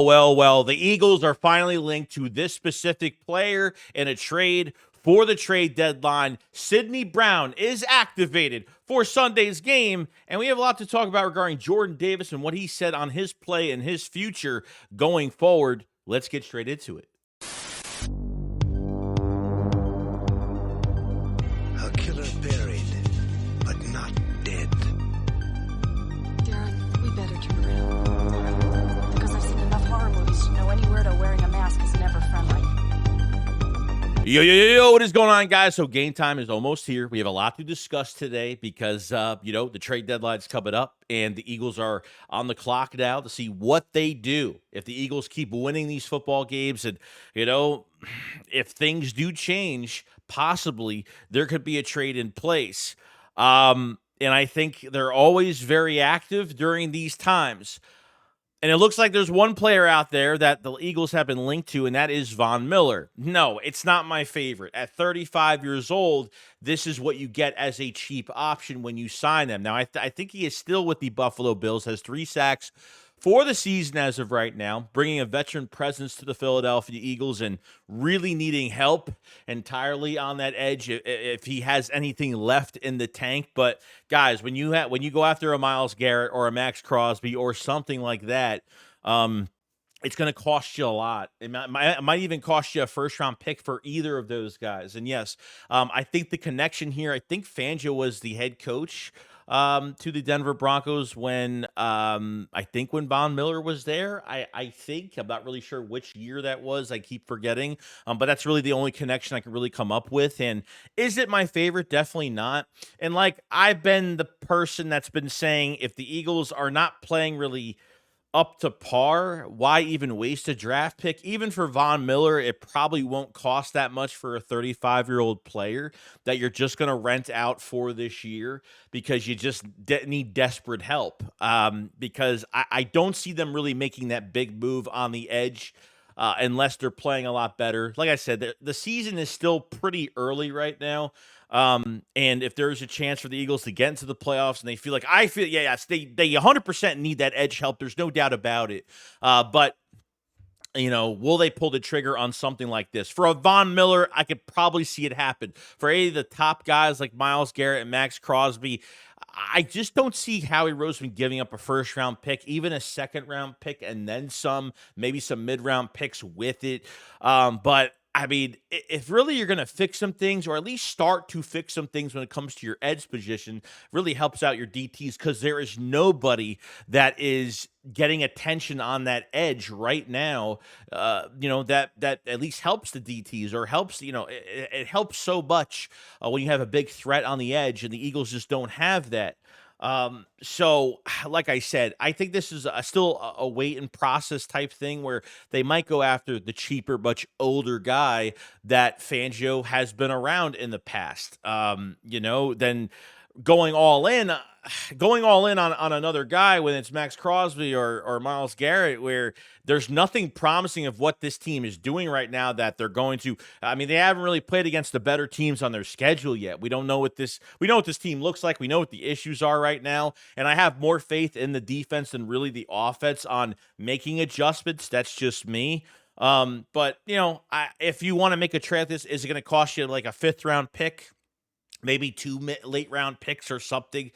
Well, the Eagles are finally linked to this specific player in a trade for the trade deadline. Sidney Brown is activated for Sunday's game, and we have a lot to talk about regarding Jordan Davis and what he said on his play and his future going forward. Let's get straight into it. A killer buried, but not dead. Darren, we better turn around. Because I've seen enough horror movies to know any weirdo wearing a mask is never friendly. Yo, what is going on, guys? So game time is almost here. We have a lot to discuss today because, the trade deadline's coming up and the Eagles are on the clock now to see what they do. If the Eagles keep winning these football games and, if things do change, possibly there could be a trade in place. And I think they're always very active during these times. And it looks like there's one player out there that the Eagles have been linked to, and that is Von Miller. No, it's not my favorite. At 35 years old, this is what you get as a cheap option when you sign him. Now, I think he is still with the Buffalo Bills, has 3 sacks for the season as of right now, bringing a veteran presence to the Philadelphia Eagles and really needing help entirely on that edge if he has anything left in the tank. But guys, when you go after a Myles Garrett or a Max Crosby or something like that, it's going to cost you a lot. It might even cost you a first-round pick for either of those guys. And yes, I think the connection here, I think Fangio was the head coach to the Denver Broncos when when Von Miller was there. I think I'm not really sure which year that was. I keep forgetting, but that's really the only connection I can really come up with. And is it my favorite? Definitely not. And I've been the person that's been saying if the Eagles are not playing really up to par, why even waste a draft pick? Even for Von Miller, it probably won't cost that much for a 35-year-old player that you're just going to rent out for this year because you just need desperate help. Because I don't see them really making that big move on the edge unless they're playing a lot better. Like I said, the season is still pretty early right now. And if there's a chance for the Eagles to get into the playoffs and they feel yes, they 100% need that edge help. There's no doubt about it. But will they pull the trigger on something like this? For a Von Miller, I could probably see it happen. For any of the top guys like Myles Garrett and Max Crosby, I just don't see Howie Roseman giving up a first-round pick, even a second-round pick, and then some, maybe some mid-round picks with it. But I mean, if really you're going to fix some things, or at least start to fix some things when it comes to your edge position, really helps out your DTs because there is nobody that is getting attention on that edge right now, that at least helps the DTs or helps, it helps so much when you have a big threat on the edge, and the Eagles just don't have that. So like I said, I think this is still a wait and process type thing where they might go after the cheaper, much older guy that Fangio has been around in the past. Then going all in on another guy when it's Max Crosby or Myles Garrett, where there's nothing promising of what this team is doing right now that they're going to. I mean, they haven't really played against the better teams on their schedule yet. We know what this team looks like. We know what the issues are right now. And I have more faith in the defense than really the offense on making adjustments. That's just me. But if you want to make a trade, is it going to cost you like a 5th round pick? Maybe 2 late round picks or something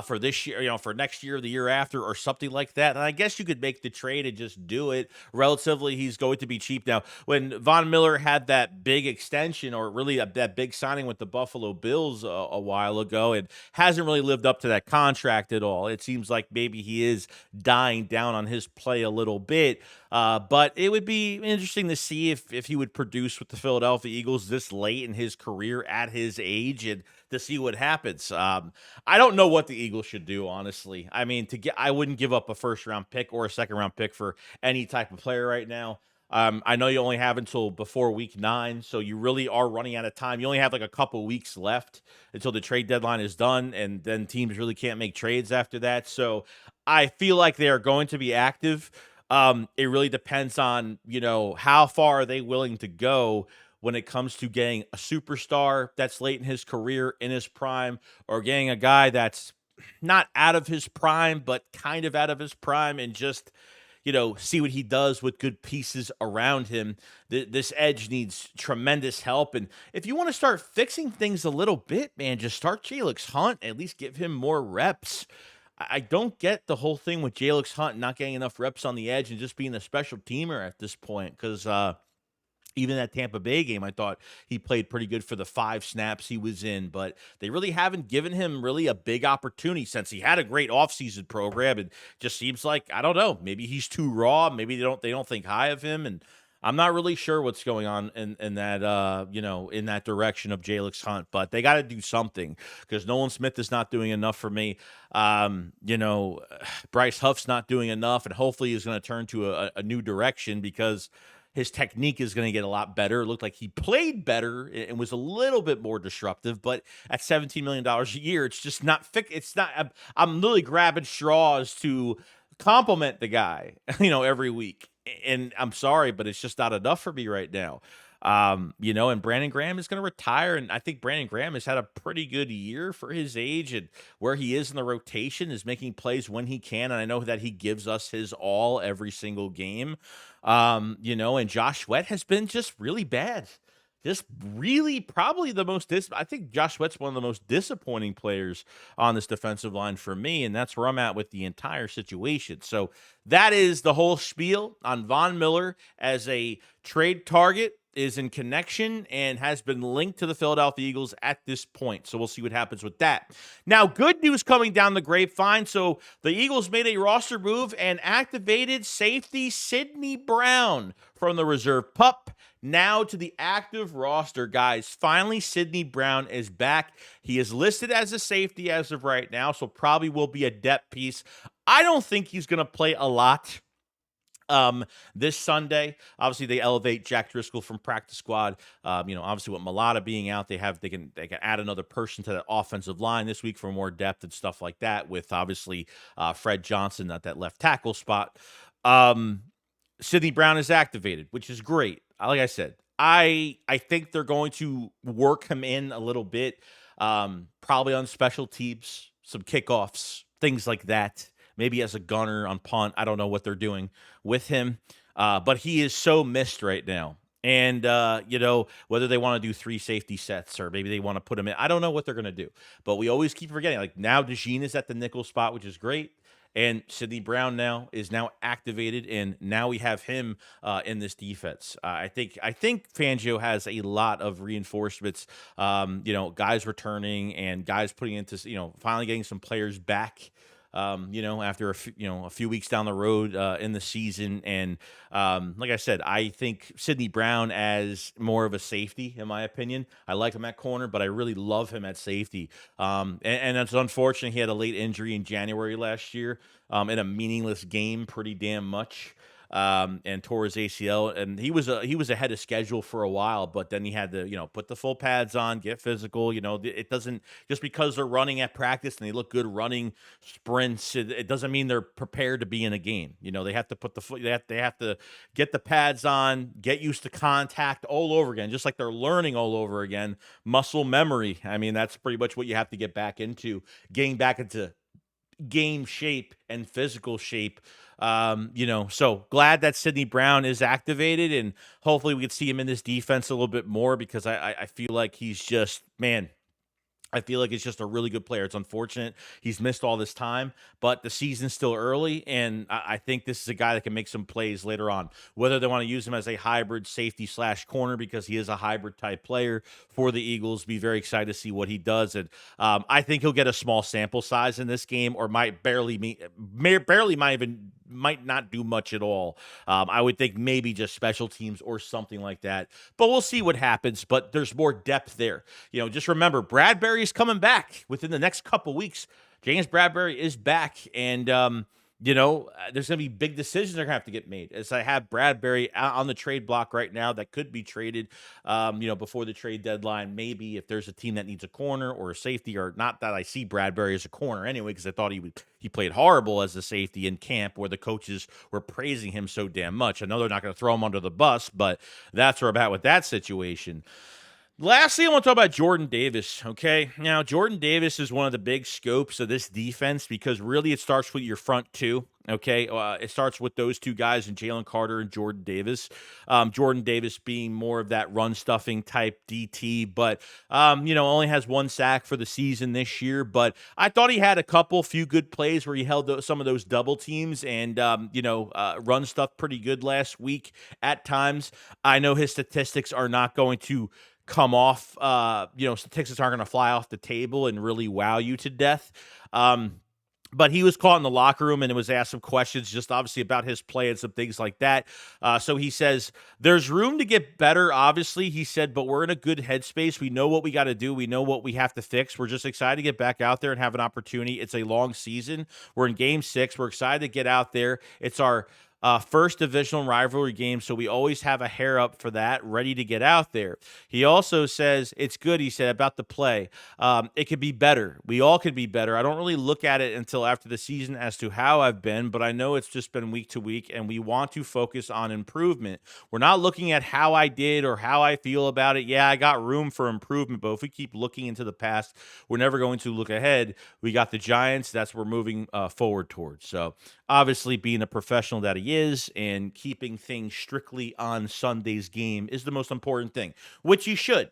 for this year, for next year or the year after or something like that. And I guess you could make the trade and just do it. Relatively, he's going to be cheap. Now, when Von Miller had that big extension or really that big signing with the Buffalo Bills a while ago, it hasn't really lived up to that contract at all. It seems like maybe he is dying down on his play a little bit. But it would be interesting to see if he would produce with the Philadelphia Eagles this late in his career at his age and to see what happens. I don't know what the Eagles should do, honestly. I mean, I wouldn't give up a 1st round pick or a 2nd round pick for any type of player right now. I know you only have until before week 9, so you really are running out of time. You only have like a couple weeks left until the trade deadline is done, and then teams really can't make trades after that. So I feel like they are going to be active. It really depends on, how far are they willing to go when it comes to getting a superstar that's late in his career, in his prime, or getting a guy that's not out of his prime, but kind of out of his prime and just see what he does with good pieces around him. This edge needs tremendous help. And if you want to start fixing things a little bit, man, just start Jalix Hunt, at least give him more reps. I don't get the whole thing with Jalix Hunt not getting enough reps on the edge and just being a special teamer at this point, because even that Tampa Bay game, I thought he played pretty good for the 5 snaps he was in, but they really haven't given him really a big opportunity since he had a great offseason program. And just seems like, I don't know, maybe he's too raw. Maybe they don't think high of him. And I'm not really sure what's going on in that, in that direction of Jalix Hunt, but they got to do something because Nolan Smith is not doing enough for me. Bryce Huff's not doing enough, and hopefully he's going to turn to a new direction because his technique is going to get a lot better. It looked like he played better and was a little bit more disruptive, but at $17 million a year, it's just not It's not. I'm literally grabbing straws to compliment the guy, every week. And I'm sorry, but it's just not enough for me right now. And Brandon Graham is going to retire. And I think Brandon Graham has had a pretty good year for his age, and where he is in the rotation is making plays when he can. And I know that he gives us his all every single game. And Josh Sweat has been just really bad. Just really probably I think Josh Sweat's one of the most disappointing players on this defensive line for me, and that's where I'm at with the entire situation. So that is the whole spiel on Von Miller as a trade target, is in connection and has been linked to the Philadelphia Eagles at this point. So we'll see what happens with that. Now, good news coming down the grapevine. So the Eagles made a roster move and activated safety Sidney Brown from the reserve pup now to the active roster, guys. Finally, Sidney Brown is back. He is listed as a safety as of right now, so probably will be a depth piece. I don't think he's going to play a lot this Sunday. Obviously, they elevate Jack Driscoll from practice squad. Obviously with Malata being out, they can add another person to the offensive line this week for more depth and stuff like that. With obviously Fred Johnson at that left tackle spot. Sidney Brown is activated, which is great. Like I said, I think they're going to work him in a little bit, probably on special teams, some kickoffs, things like that. Maybe as a gunner on punt. I don't know what they're doing with him. But he is so missed right now. And, whether they want to do 3 safety sets or maybe they want to put him in. I don't know what they're going to do. But we always keep forgetting. Like now DeJean is at the nickel spot, which is great. And Sidney Brown is now activated, and now we have him in this defense. I think Fangio has a lot of reinforcements, guys returning and guys putting into, finally getting some players back. After a few weeks down the road in the season. And like I said, I think Sidney Brown as more of a safety, in my opinion. I like him at corner, but I really love him at safety. And it's unfortunate he had a late injury in January last year in a meaningless game pretty damn much. And tore his ACL, and he was ahead of schedule for a while, but then he had to, put the full pads on, get physical. It doesn't, just because they're running at practice and they look good running sprints, it doesn't mean they're prepared to be in a game. They have to put they have to get the pads on, get used to contact all over again, just like they're learning all over again. Muscle memory. I mean, that's pretty much what you have to get back into, getting back into game shape and physical shape. So glad that Sidney Brown is activated, and hopefully we can see him in this defense a little bit more, because I feel like he's just, man, I feel like it's just a really good player. It's unfortunate he's missed all this time, but the season's still early, and I think this is a guy that can make some plays later on. Whether they want to use him as a hybrid safety / corner, because he is a hybrid type player for the Eagles, be very excited to see what he does. And I think he'll get a small sample size in this game, or might not do much at all. I would think maybe just special teams or something like that, but we'll see what happens. But there's more depth there. Just remember, Bradbury's coming back within the next couple weeks. James Bradbury is back, and there's going to be big decisions that are going to have to get made. As I have Bradbury on the trade block right now that could be traded, before the trade deadline. Maybe if there's a team that needs a corner or a safety, or not that I see Bradbury as a corner anyway, because I thought he played horrible as a safety in camp where the coaches were praising him so damn much. I know they're not going to throw him under the bus, but that's where I'm at with that situation. Lastly, I want to talk about Jordan Davis, okay? Now, Jordan Davis is one of the big scopes of this defense because really it starts with your front two, okay? It starts with those two guys in Jalen Carter and Jordan Davis. Jordan Davis being more of that run-stuffing type DT, but, only has one sack for the season this year. But I thought he had few good plays where he held some of those double teams and, run stuff pretty good last week at times. I know his statistics are not going to come off, statistics aren't going to fly off the table and really wow you to death. But he was caught in the locker room and was asked some questions just obviously about his play and some things like that. So he says, there's room to get better, obviously. He said, but we're in a good headspace. We know what we got to do. We know what we have to fix. We're just excited to get back out there and have an opportunity. It's a long season. We're in game 6. We're excited to get out there. It's our first divisional rivalry game, so we always have a hair up for that, ready to get out there. He also says, it's good, he said, about the play. It could be better. We all could be better. I don't really look at it until after the season as to how I've been, but I know it's just been week to week, and we want to focus on improvement. We're not looking at how I did or how I feel about it. Yeah, I got room for improvement, but if we keep looking into the past, we're never going to look ahead. We got the Giants. That's what we're moving forward towards. So obviously, being a professional that he is and keeping things strictly on Sunday's game is the most important thing, which you should.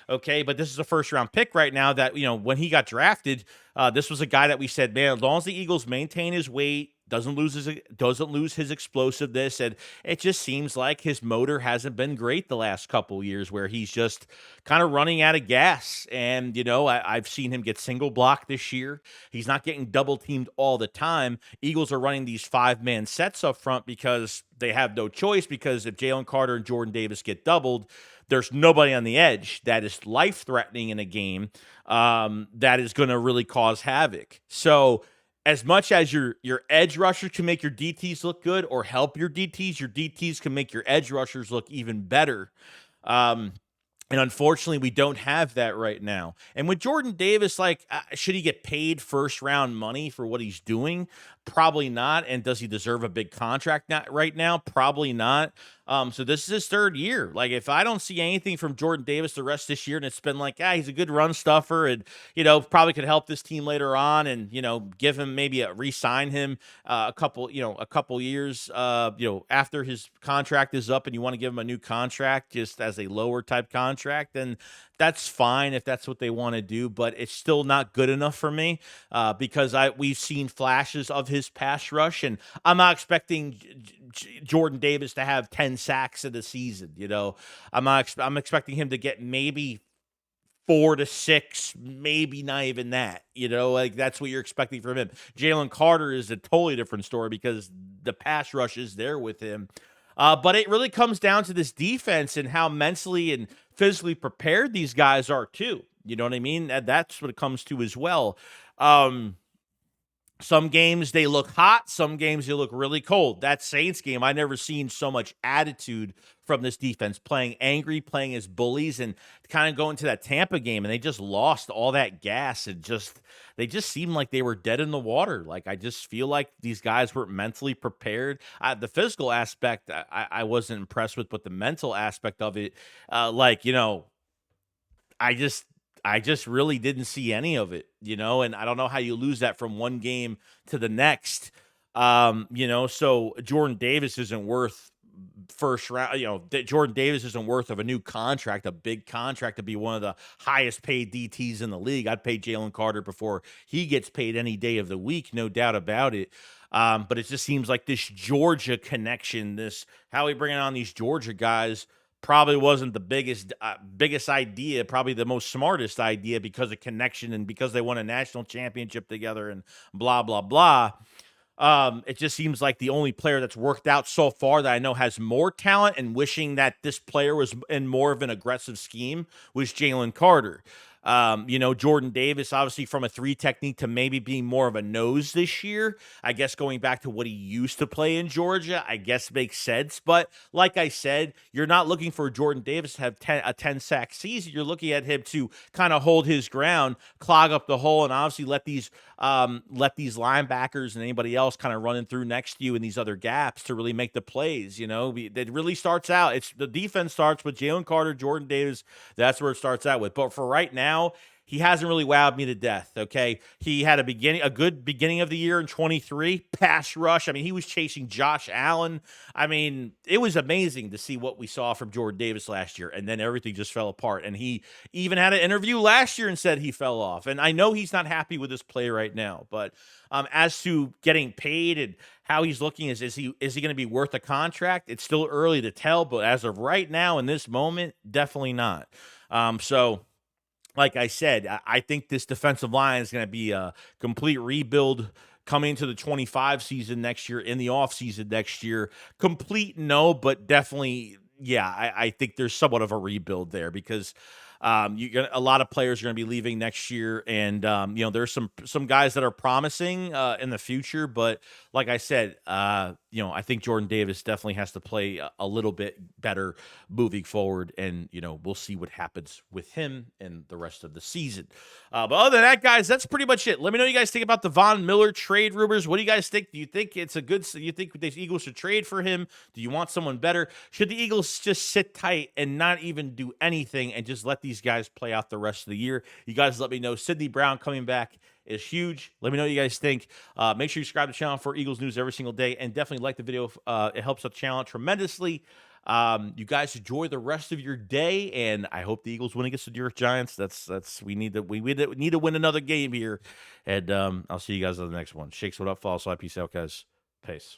Okay, but this is a first-round pick right now that, when he got drafted, this was a guy that we said, man, as long as the Eagles maintain his weight, doesn't lose his explosiveness, and it just seems like his motor hasn't been great the last couple years, where he's just kind of running out of gas. And I've seen him get single blocked this year. He's not getting double teamed all the time. Eagles are running these 5-man sets up front because they have no choice. Because if Jalen Carter and Jordan Davis get doubled, there's nobody on the edge that is life-threatening in a game that is going to really cause havoc. So as much as your edge rushers can make your DTs look good or help your DTs can make your edge rushers look even better. And unfortunately, we don't have that right now. And with Jordan Davis, should he get paid first-round money for what he's doing? Probably not. And does he deserve a big contract right now? Probably not. So this is his 3rd year. If I don't see anything from Jordan Davis the rest of this year, and it's been he's a good run stuffer and, probably could help this team later on and, give him maybe re-sign him a couple years, after his contract is up and you want to give him a new contract just as a lower type contract, then that's fine if that's what they want to do, but it's still not good enough for me because we've seen flashes of his pass rush, and I'm not expecting Jordan Davis to have 10 sacks in the season. I'm expecting him to get maybe 4 to 6, maybe not even that. That's what you're expecting from him. Jalen Carter is a totally different story because the pass rush is there with him. But it really comes down to this defense and how mentally and physically prepared these guys are too. You know what I mean? That's what it comes to as well. Some games they look hot. Some games they look really cold. That Saints game, I never seen so much attitude from this defense, playing angry, playing as bullies, and kind of going to that Tampa game, and they just lost all that gas and they just seemed like they were dead in the water. I just feel like these guys weren't mentally prepared. The physical aspect, I wasn't impressed with, but the mental aspect of it, I just really didn't see any of it, and I don't know how you lose that from one game to the next. So Jordan Davis isn't worth first round, Jordan Davis isn't worth of a new contract, a big contract to be one of the highest paid DTs in the league. I'd pay Jalen Carter before he gets paid any day of the week, no doubt about it. But it just seems like this Georgia connection, this how we bringing on these Georgia guys probably wasn't the biggest idea, probably the most smartest idea because of connection and because they won a national championship together and blah, blah, blah. It just seems like the only player that's worked out so far that I know has more talent and wishing that this player was in more of an aggressive scheme was Jalen Carter. Jordan Davis, obviously from a 3 technique to maybe being more of a nose this year. I guess going back to what he used to play in Georgia, I guess makes sense. But like I said, you're not looking for Jordan Davis to have a 10 sack season. You're looking at him to kind of hold his ground, clog up the hole, and obviously let these linebackers and anybody else kind of running through next to you in these other gaps to really make the plays. It really starts out. It's the defense starts with Jalen Carter, Jordan Davis. That's where it starts out with. But for right now, he hasn't really wowed me to death, okay? He had a good beginning of the year in 23, pass rush. I mean, he was chasing Josh Allen. I mean, it was amazing to see what we saw from Jordan Davis last year, and then everything just fell apart. And he even had an interview last year and said he fell off. And I know he's not happy with his play right now, but as to getting paid and how he's looking, is he going to be worth a contract? It's still early to tell, but as of right now, in this moment, definitely not. Like I said, I think this defensive line is going to be a complete rebuild coming into the 25 season next year, in the offseason next year. Complete, no, but definitely, yeah, I think there's somewhat of a rebuild there because a lot of players are going to be leaving next year, and there's some guys that are promising in the future, but like I said, I think Jordan Davis definitely has to play a little bit better moving forward, and we'll see what happens with him and the rest of the season. But other than that, guys, that's pretty much it. Let me know what you guys think about the Von Miller trade rumors. What do you guys think? Do you think it's a good? You think the Eagles should trade for him? Do you want someone better? Should the Eagles just sit tight and not even do anything and just let these guys play out the rest of the year? You guys let me know. Sidney Brown coming back is huge. Let me know what you guys think. Make sure you subscribe to the channel for Eagles news every single day, and definitely like the video. It helps the channel tremendously. You guys enjoy the rest of your day, and I hope the Eagles win against the New York Giants. We need to win another game here, and I'll see you guys on the next one. Shakes, what up? Follow, so peace out, guys. Peace.